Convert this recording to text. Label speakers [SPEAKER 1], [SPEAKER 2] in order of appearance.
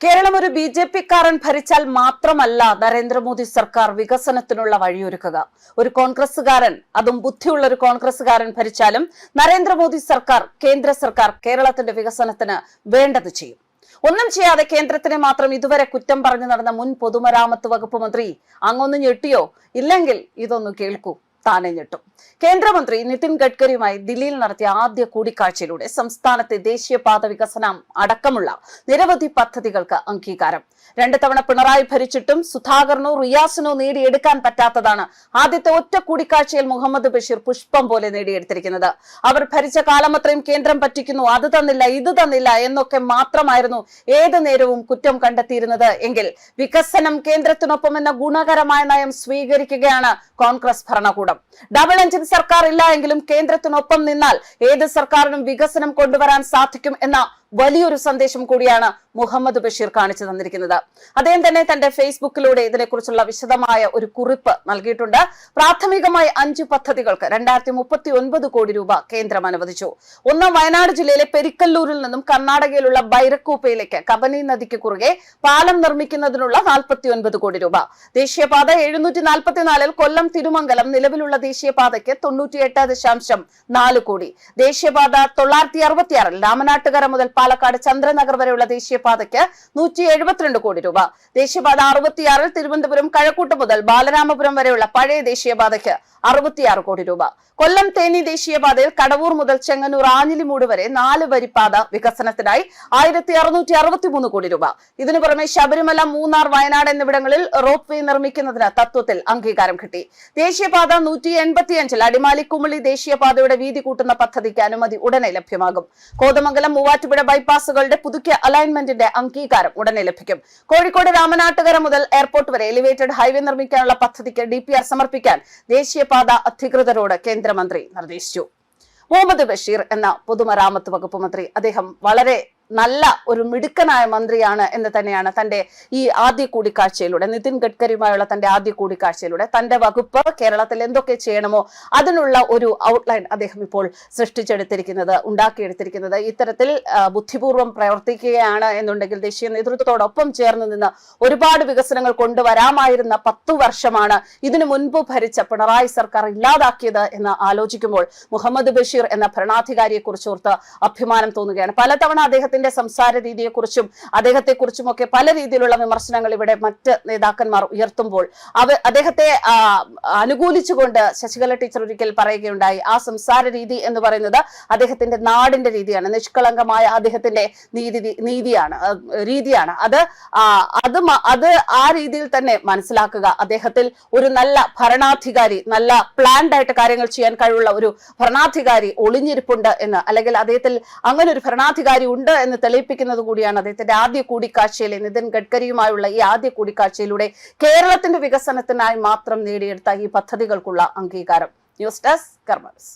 [SPEAKER 1] കേരളം ഒരു ബി.ജെ.പിക്കാരൻ ഭരിച്ചാൽ മാത്രമല്ല നരേന്ദ്രമോദി സർക്കാർ വികസനത്തിനുള്ള വഴിയൊരുക്കുക. ഒരു കോൺഗ്രസുകാരൻ, അതും ബുദ്ധിയുള്ള ഒരു കോൺഗ്രസുകാരൻ ഭരിച്ചാലും നരേന്ദ്രമോദി സർക്കാർ, കേന്ദ്ര സർക്കാർ കേരളത്തിന്റെ വികസനത്തിന് വേണ്ടത് ചെയ്യും. ഒന്നും ചെയ്യാതെ കേന്ദ്രത്തിനെ മാത്രം ഇതുവരെ കുറ്റം പറഞ്ഞു നടന്ന മുൻ പൊതുമരാമത്ത് വകുപ്പ് മന്ത്രി അങ്ങൊന്ന് ഞെട്ടിയോ? ഇല്ലെങ്കിൽ ഇതൊന്ന് കേൾക്കൂ, താനെ ഞെട്ടും. കേന്ദ്രമന്ത്രി നിതിൻ ഗഡ്കരിയുമായി ദില്ലിയിൽ നടത്തിയ ആദ്യ കൂടിക്കാഴ്ചയിലൂടെ സംസ്ഥാനത്തെ ദേശീയപാത വികസനം അടക്കമുള്ള നിരവധി പദ്ധതികൾക്ക് അംഗീകാരം. 2 തവണ പിണറായി ഭരിച്ചിട്ടും സുധാകരനോ റിയാസിനോ നേടിയെടുക്കാൻ പറ്റാത്തതാണ് ആദ്യത്തെ ഒറ്റ കൂടിക്കാഴ്ചയിൽ മുഹമ്മദ് ബഷീർ പുഷ്പം പോലെ നേടിയെടുത്തിരിക്കുന്നത്. അവർ ഭരിച്ച കാലമത്രയും കേന്ദ്രം പറ്റിക്കുന്നു, അത് തന്നില്ല, ഇത് തന്നില്ല എന്നൊക്കെ മാത്രമായിരുന്നു ഏത് നേരവും കുറ്റം കണ്ടെത്തിയിരുന്നത് എങ്കിൽ വികസനം കേന്ദ്രത്തിനൊപ്പം എന്ന ഗുണകരമായ നയം സ്വീകരിക്കുകയാണ് കോൺഗ്രസ് ഭരണകൂടം. ഡബിൾ എഞ്ചിൻ സർക്കാർ ഇല്ല എങ്കിലും കേന്ദ്രത്തിനൊപ്പം നിന്നാൽ ഏത് സർക്കാരിനും വികസനം കൊണ്ടുവരാൻ സാധിക്കും എന്ന വലിയൊരു സന്ദേശം കൂടിയാണ് മുഹമ്മദ് ബഷീർ കാണിച്ചു തന്നിരിക്കുന്നത്. അദ്ദേഹം തന്നെ തന്റെ ഫേസ്ബുക്കിലൂടെ ഇതിനെക്കുറിച്ചുള്ള വിശദമായ ഒരു കുറിപ്പ് നൽകിയിട്ടുണ്ട്. പ്രാഥമികമായി 5 പദ്ധതികൾക്ക് 2039 കോടി രൂപ കേന്ദ്രം അനുവദിച്ചു. ഒന്ന്, വയനാട് ജില്ലയിലെ പെരിക്കല്ലൂരിൽ നിന്നും കർണാടകയിലുള്ള ബൈരക്കൂപ്പയിലേക്ക് കബനി നദിക്ക് കുറുകെ പാലം നിർമ്മിക്കുന്നതിനുള്ള 49 കോടി രൂപ. ദേശീയപാത 744 കൊല്ലം തിരുമംഗലം നിലവിലുള്ള ദേശീയപാതയ്ക്ക് 98.4 കോടി. ദേശീയപാത 966 രാമനാട്ടുകര മുതൽ പാലക്കാട് ചന്ദ്രനഗർ വരെയുള്ള ദേശീയപാതയ്ക്ക് 172 കോടി രൂപ. ദേശീയപാത 66 തിരുവനന്തപുരം കഴക്കൂട്ട് മുതൽ ബാലരാമപുരം വരെയുള്ള പഴയ ദേശീയപാതയ്ക്ക് 66 കോടി രൂപ. കൊല്ലം തേനി ദേശീയപാതയിൽ കടവൂർ മുതൽ ചെങ്ങന്നൂർ ആഞ്ഞിലിമൂട് വരെ 4 വരിപ്പാത വികസനത്തിനായി 1663 കോടി രൂപ. ഇതിനു പുറമെ ശബരിമല, മൂന്നാർ, വയനാട് എന്നിവിടങ്ങളിൽ റോപ്പ് വേ നിർമ്മിക്കുന്നതിന് തത്വത്തിൽ അംഗീകാരം കിട്ടി. ദേശീയപാത 185 അടിമാലി കുമളി ദേശീയപാതയുടെ വീതി കൂട്ടുന്ന പദ്ധതിക്ക് അനുമതി ഉടനെ ലഭ്യമാകും. കോതമംഗലം മൂവാറ്റുപുഴ ബൈപ്പാസുകളുടെ പുതുക്കിയ അലൈൻമെന്റിന്റെ അംഗീകാരം ഉടനെ ലഭിക്കും. കോഴിക്കോട് രാമനാട്ടുകര മുതൽ എയർപോർട്ട് വരെ എലിവേറ്റഡ് ഹൈവേ നിർമ്മിക്കാനുള്ള പദ്ധതിക്ക് DPR സമർപ്പിക്കാൻ ദേശീയപാത അധികൃതരോട് കേന്ദ്രമന്ത്രി നിർദ്ദേശിച്ചു. മുഹമ്മദ് ബഷീർ എന്ന പൊതുമരാമത്ത് വകുപ്പ് മന്ത്രി, അദ്ദേഹം വളരെ നല്ല ഒരു മിടുക്കനായ മന്ത്രിയാണ് എന്ന് തന്നെയാണ് തന്റെ ഈ ആദ്യ കൂടിക്കാഴ്ചയിലൂടെ, നിതിൻ ഗഡ്കരിയുമായുള്ള തന്റെ ആദ്യ കൂടിക്കാഴ്ചയിലൂടെ തന്റെ വകുപ്പ് കേരളത്തിൽ എന്തൊക്കെ ചെയ്യണമോ അതിനുള്ള ഒരു ഔട്ട്ലൈൻ അദ്ദേഹം ഇപ്പോൾ ഉണ്ടാക്കിയെടുത്തിരിക്കുന്നത്. ഇത്തരത്തിൽ ബുദ്ധിപൂർവ്വം പ്രവർത്തിക്കുകയാണ് എന്നുണ്ടെങ്കിൽ ദേശീയ നേതൃത്വത്തോടൊപ്പം ചേർന്ന് നിന്ന് ഒരുപാട് വികസനങ്ങൾ കൊണ്ടുവരാമായിരുന്ന 10 വർഷമാണ് ഇതിനു മുൻപ് ഭരിച്ച പിണറായി സർക്കാർ ഇല്ലാതാക്കിയത് എന്ന് ആലോചിക്കുമ്പോൾ മുഹമ്മദ് ബഷീർ എന്ന ഭരണാധികാരിയെ കുറിച്ചോർത്ത് അഭിമാനം തോന്നുകയാണ്. പലതവണ അദ്ദേഹത്തിന്റെ സംസാര രീതിയെക്കുറിച്ചും അദ്ദേഹത്തെക്കുറിച്ചും ഒക്കെ പല രീതിയിലുള്ള വിമർശനങ്ങൾ ഇവിടെ മറ്റ് നേതാക്കന്മാർ ഉയർത്തുമ്പോൾ അദ്ദേഹത്തെ അനുകൂലിച്ചുകൊണ്ട് ശശികല ടീച്ചർ ഒരിക്കൽ പറയുകയുണ്ടായി, ആ സംസാര രീതി എന്ന് പറയുന്നത് അദ്ദേഹത്തിന്റെ നാടിന്റെ രീതിയാണ്, നിഷ്കളങ്കമായ അദ്ദേഹത്തിന്റെ രീതിയാണ്. അത് ആ രീതിയിൽ തന്നെ മനസ്സിലാക്കുക. അദ്ദേഹത്തിൽ ഒരു നല്ല ഭരണാധികാരി, നല്ല പ്ലാൻഡ് ആയിട്ട് കാര്യങ്ങൾ ചെയ്യാൻ കഴിവുള്ള ഒരു ഭരണാധികാരി ഒളിഞ്ഞിരിപ്പുണ്ട് എന്ന്, അല്ലെങ്കിൽ അദ്ദേഹത്തിൽ അങ്ങനെ ഒരു ഭരണാധികാരി ഉണ്ട് എന്ന് തെളിയിപ്പിക്കുന്നത് കൂടിയാണ് അദ്ദേഹത്തിന്റെ ആദ്യ കൂടിക്കാഴ്ചയിലെ നിതിൻ ഗഡ്കരിയുമായുള്ള ഈ ആദ്യ കൂടിക്കാഴ്ചയിലൂടെ കേരളത്തിന്റെ വികസനത്തിനായി മാത്രം നേടിയെടുത്ത ഈ പദ്ധതികൾക്കുള്ള അംഗീകാരം. ന്യൂസ് ഡെസ്ക് കർമ്മ ന്യൂസ്.